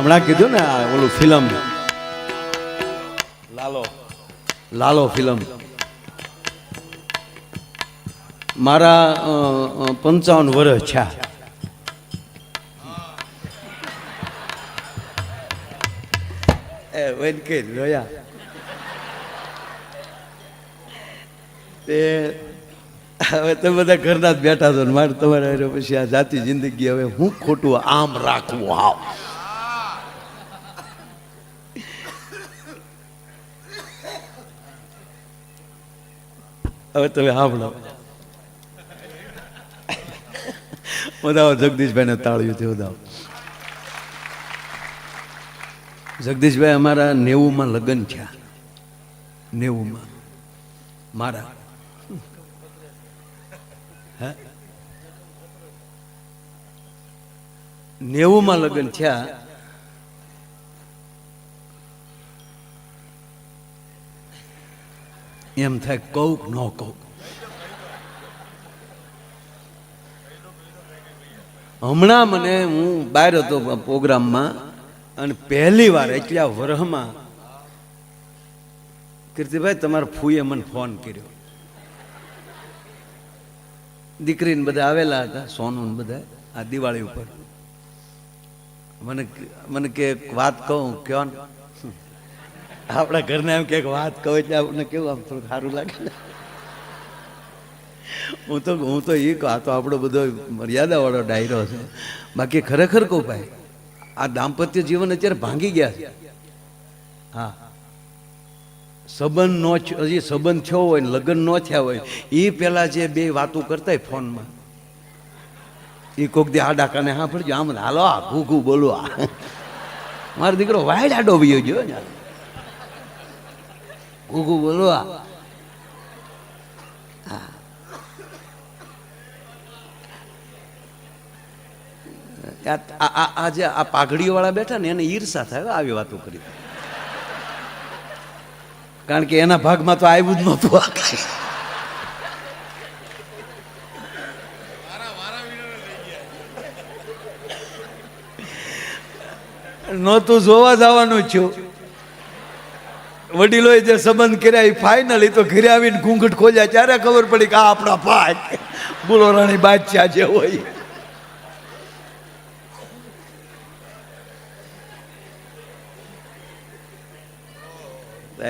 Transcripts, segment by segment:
હમણાં કીધું ને આ ઓલું ફિલ્મ લાલો ફિલ્મ મારા 55 વર્ષ થયા. એ વેનકે જોયા તે હવે તમે બધા ઘરના જ બેઠા છો ને મારે તમારે પછી આ જાતિ જિંદગી હવે હું ખોટું આમ રાખવું આવ હવે તમે સાંભળો વધાવો જગદીશભાઈને તાળ્યું છે વધાવો. જગદીશભાઈ અમારા 90માં લગ્ન થયા. 90માં મારા 90માં લગ્ન થયા. એમ થાય કઉક ન કઉક. હમણાં મને હું બહાર હતો પ્રોગ્રામમાં અને પહેલી વાર એટલા વર્ષમાં કીર્તિભાઈ તમારા ફૂઈએ મને ફોન કર્યો. દીકરીને બધા આવેલા હતા, સોનું બધા આ દિવાળી ઉપર. મને કે વાત કહું કયો ને આપણા ઘરના એમ કે વાત કહો એટલે આપણને કેવું આમ થોડું સારું લાગે. હું તો એ કહું આ તો આપણો બધો મર્યાદાવાળો ડાયરો છે. બાકી ખરેખર કહું ભાઈ આ દાંપત્ય જીવન અત્યારે ભાંગી ગયા છે. હા સંબંધ નો હજી સંબંધ થયો હોય ને લગ્ન ન થયા હોય એ પેલા જે બે વાતો કરતા હોય ફોનમાં એ કોક દે આડા કાને હા પડજો આમ હાલો આ ઘૂઘું બોલવા મારો દીકરો વાયડ આડો વયો ગયો ને ઘૂઘું બોલવા. આજે આ પાઘડીઓ વાળા બેઠા ને એને ઈર્ષા થાય આવી વાતો કરી. કારણ કે એના ભાગમાં તો આવ્યું જ નહોતું. નહોતું જોવા જવાનું છું. વડીલોએ જે સંબંધ કર્યા એ ફાઇનલી તો ઘરે આવીને ઘૂંઘટ ખોલ્યા ત્યારે ખબર પડી કે આ આપણા ભાઈ બોલો રાણી બાદશાહ જે હોય.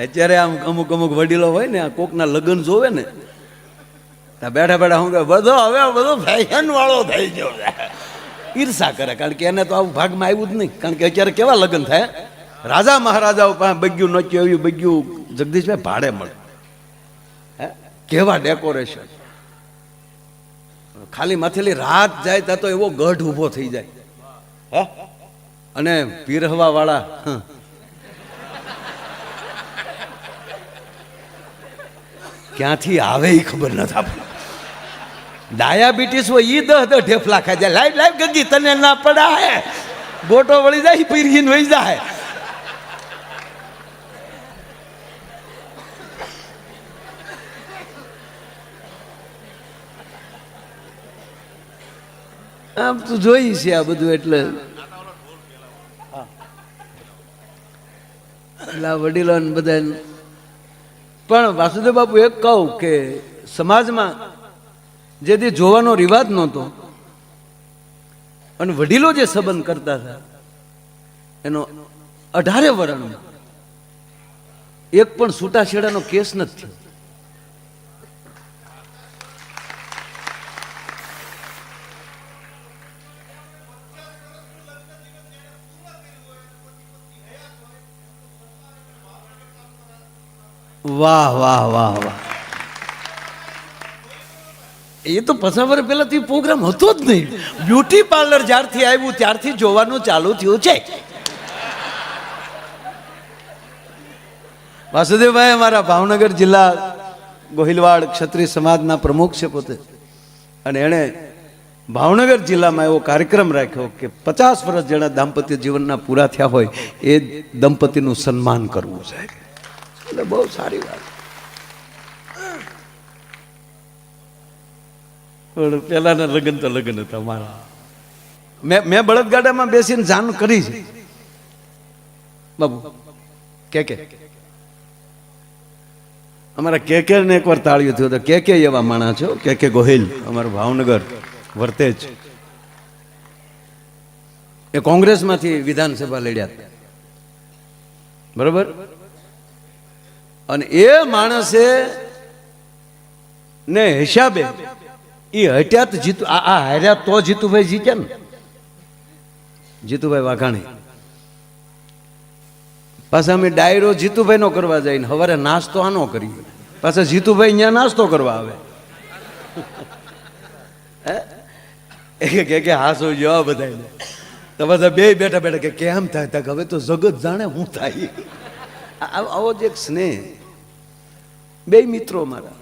અત્યારે આમ અમુક વડીલો હોય ને આ કોકના લગ્ન જોવે ને બેઠા બેઠા હું બધો હવે બધો ફેશન વાળો થઈ ગયો. ઈર્ષા કરે કારણ કે એને તો આવું ભાગમાં આવ્યું જ નહીં. કારણ કે અત્યારે કેવા લગ્ન થાય રાજા મહારાજાઓ પાસે બગ્યું નચ્યું આવ્યું બગ્યું જગદીશભાઈ ભાડે મળે. હે કેવા ડેકોરેશન ખાલી માથેલી રાત જાય ત્યાં તો એવો ગઢ ઊભો થઈ જાય. હે અને પીરહવા વાળા ક્યાંથી આવે એ ખબર નથી આપણને. ડાયાબિટીસ હોય એ 10 ઢેફલા ખાઈ જાય. લાઈવ લાઈવ ગગી તને ના પડા હે ગોટો વળી જાય પીરહીને વહી જાય. આમ તું જોઈ છે આ બધું એટલે વડીલો બધા. પણ વાસુદેવ બાપુ એક કહું કે સમાજમાં જેથી જોવાનો રિવાજ નહોતો અને વડીલો જે સંબંધ કરતા હતા એનો 18 વર્ષમાં એક પણ છૂટાછેડાનો કેસ નથી થયો. વાહ વાહ વાહ વાહ. એ તો 50 વર્ષ પહેલાથી પ્રોગ્રામ હતો જ નહીં. બ્યુટી પાર્લર જ્યારથી આવ્યું ત્યારથી જોવાનું ચાલુ થયું છે. વાસુદેવભાઈ અમારા ભાવનગર જિલ્લા ગોહિલવાડ ક્ષત્રિય સમાજના પ્રમુખ છે પોતે. અને એણે ભાવનગર જિલ્લામાં એવો કાર્યક્રમ રાખ્યો કે 50 વર્ષ જેના દાંપત્ય જીવનના પૂરા થયા હોય એ દંપતીનું સન્માન કરવું છે. એટલે બહુ સારી વાત. પેલાના લગ્ન તો લગ્ન હતા મારા. મેં બળદગાડામાં બેસીને જાણ કરી છે બાબુ કે અમારા કે ને એકવાર તાળ્યું થયું તો કે એવા માણસ છો કે ગોહિલ અમારું ભાવનગર વર્તેજ એ કોંગ્રેસમાંથી વિધાનસભા લડ્યા બરોબર અને એ માણસે ને હિસાબે એ હટ્યા તો જીતુ આ હાર્યા તો જીતુભાઈ જીત્યા ને જીતુભાઈ વાઘાણી પાછા અમે ડાયરો જીતુભાઈ નો કરવા જઈને સવારે નાસ્તો આનો કરીએ પાછા જીતુભાઈ અહીંયા નાસ્તો કરવા આવે કે હાસો જવા બધાને તો બધા બે બેઠા બેઠા કે કેમ થાય હવે તો જગત જાણે હું થાય આવો જ એક સ્નેહ બે મિત્રો મારા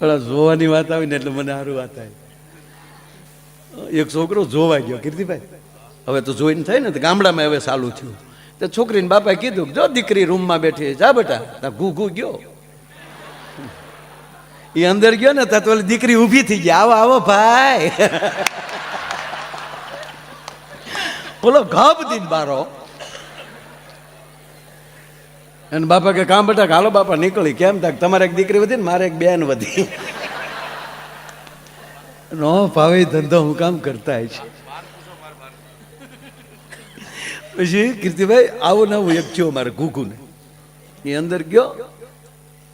જોવાની વાત આવી ને એટલે મને સારું વાત થાય એક છોકરો જોવા ગયો કીર્તિભાઈ હવે તો જોઈને થાય ને તો ગામડામાં હવે ચાલુ થયું તો છોકરીને બાપાએ કીધું જો દીકરી રૂમમાં બેઠી જા બેટા ઘૂ ગયો એ અંદર ગયો ને તો દીકરી ઊભી થઈ ગઈ આવો આવો ભાઈ બોલો ઘાબ દીન બારો અને બાપા કે કામ બેટા હાલો બાપા નીકળી કેમ થાય તમારે એક દીકરી વધી ને મારે એક બેન વધી નો ભાવે ધંધો હું કામ કરતા છે પછી કીર્તિભાઈ આવું નવું એક થયો મારે ઘૂઘુ ને એ અંદર ગયો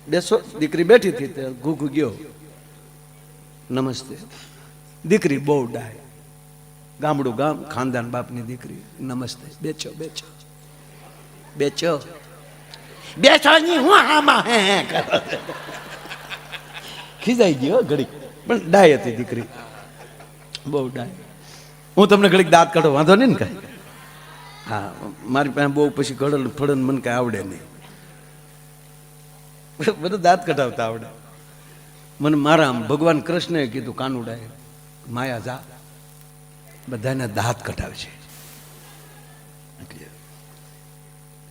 બેસો દીકરી બેઠી હતી ઘૂઘુ ગયો નમસ્તે દીકરી બહુ ડાય ગામડું ગામ ખાનદાન બાપની દીકરી નમસ્તે બેચો બેચો બેચો બેસવાની હું આમાં હે ખીજાઈ ગયો ઘડીક પણ ડાય હતી દીકરી બહુ ડાય હું તમને ઘડીક દાંત કાઢો વાંધો નહીં ને કાંઈ હા મારી પાસે બહુ પછી ગળલ ફળન મને કાંઈ આવડે નહીં બધું દાંત કઢાવતા આવડે મને મારા ભગવાન કૃષ્ણએ કીધું કાનુડાએ માયા જા બધાને દાંત કઢાવે છે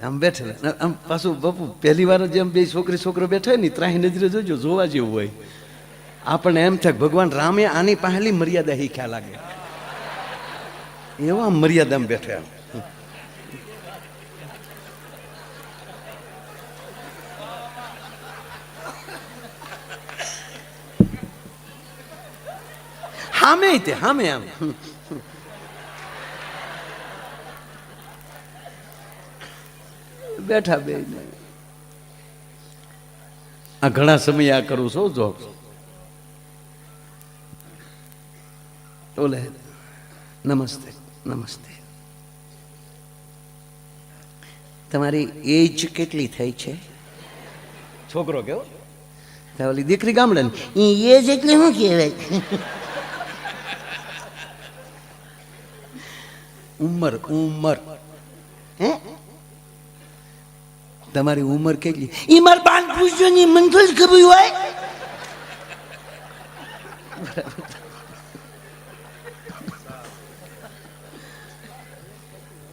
આમ બેઠેલા આમ પાછું બાપુ પહેલી વાર જેમ બે છોકરો બેઠો હોય ને ત્રાહી નજરે જોજો જોવા જેવું હોય આપણને એમ થાય ભગવાન રામે આની પહેલી મર્યાદા શીખ્યા લાગે એવા મર્યાદામાં બેઠા હામે તે હામે આમ બેઠા બે આ ઘણા સમય આ કરું છું જો બોલે નમસ્તે નમસ્તે તમારી એજ કેટલી થઈ છે છોકરો કેવો ઓલી દીકરી ગામડાની એજ એટલે શું કહેવાય ઉંમર ઉંમર હે તમારી ઉંમર કેટલી ઈ માર બાન પૂછજો ની મને તો ખબર હોય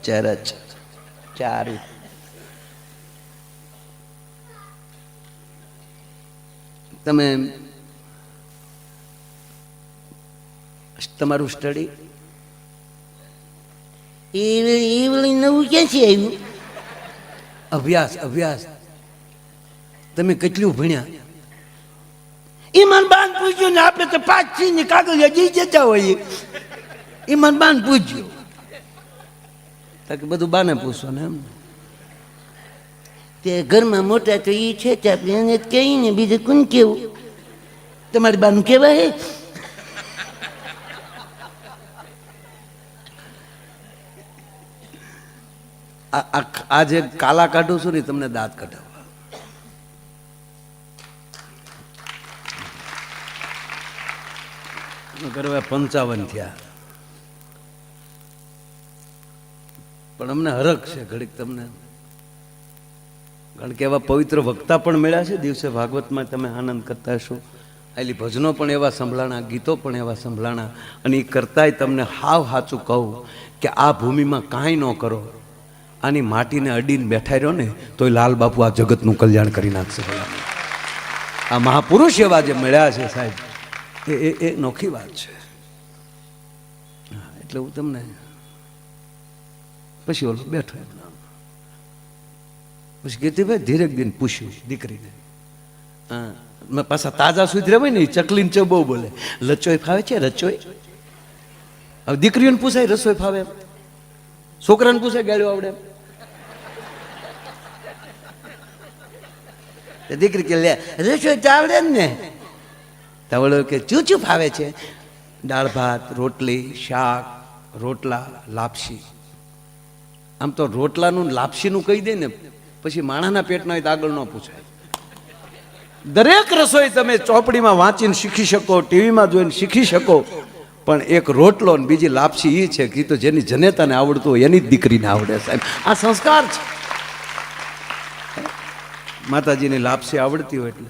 ચરચ ચારું તમે તમારું સ્ટડી એ નવું ક્યાંથી આવ્યું અભ્યાસ અભ્યાસ તમે કેટલું ભણ્યા ઈમાન બાન પૂછ્યું ને આપણે તો 5 ની કાગળ જઈ જતા હોઈએ ઈમાન બાન પૂછ્યું તાકે બધું બાને પૂછો ને એમ તે ઘરમાં મોટા તો ઈ છે તે આપણે એને કહીને બીજું કોણ કેવું તમારી બાનું કહેવાય આ જે કાલા કાઢું છું ને તમને દાંત કઢાવવા 55 થયા પણ અમને હરખ છે ઘડીક તમને કારણ કે એવા પવિત્ર વક્તા પણ મળ્યા છે દિવસે ભાગવતમાં તમે આનંદ કરતા હશો આટલી ભજનો પણ એવા સંભળાણા ગીતો પણ એવા સંભળાણા અને એ કરતાંય તમને હાવ સાચું કહું કે આ ભૂમિમાં કાંઈ ન કરો આની માટીને અડીને બેઠા રહ્યો ને તોય લાલ બાપુ આ જગતનું કલ્યાણ કરી નાખશે આ મહાપુરુષ એવા જે મળ્યા છે સાહેબ એ નોખી વાત છે એટલે હું તમને પછી ઓલો બેઠો પછી કીર્તિભાઈ ધીરે દિન પૂછ્યું દીકરીને, મેં પાછા તાજા સુધરે હોય ને એ ચકલીને ચો બહુ બોલે, લચોય ફાવે છે રચોય? હવે દીકરીઓને પૂછાય રસોઈ ફાવે એમ? છોકરાને પૂછાય ગાળ્યો આવડે એમ? દીકરી કે લે રસોઈ તો આવડે ને. તવળો કે ચૂચું ફાવે છે? દાળ ભાત, રોટલી, શાક, રોટલા, લાપસી. આમ તો રોટલાનું લાપસીનું કહી દે ને પછી માણાના પેટના હોય તો આગળ ન પૂછાય. દરેક રસોઈ તમે ચોપડીમાં વાંચીને શીખી શકો, ટીવીમાં જોઈને શીખી શકો, પણ એક રોટલો ને બીજી લાપસી એ છે કે તો જેની જનેતાને આવડતું હોય એની જ દીકરીને આવડે. સાહેબ આ સંસ્કાર છે. માતાજીની લાપસી આવડતી હોય એટલે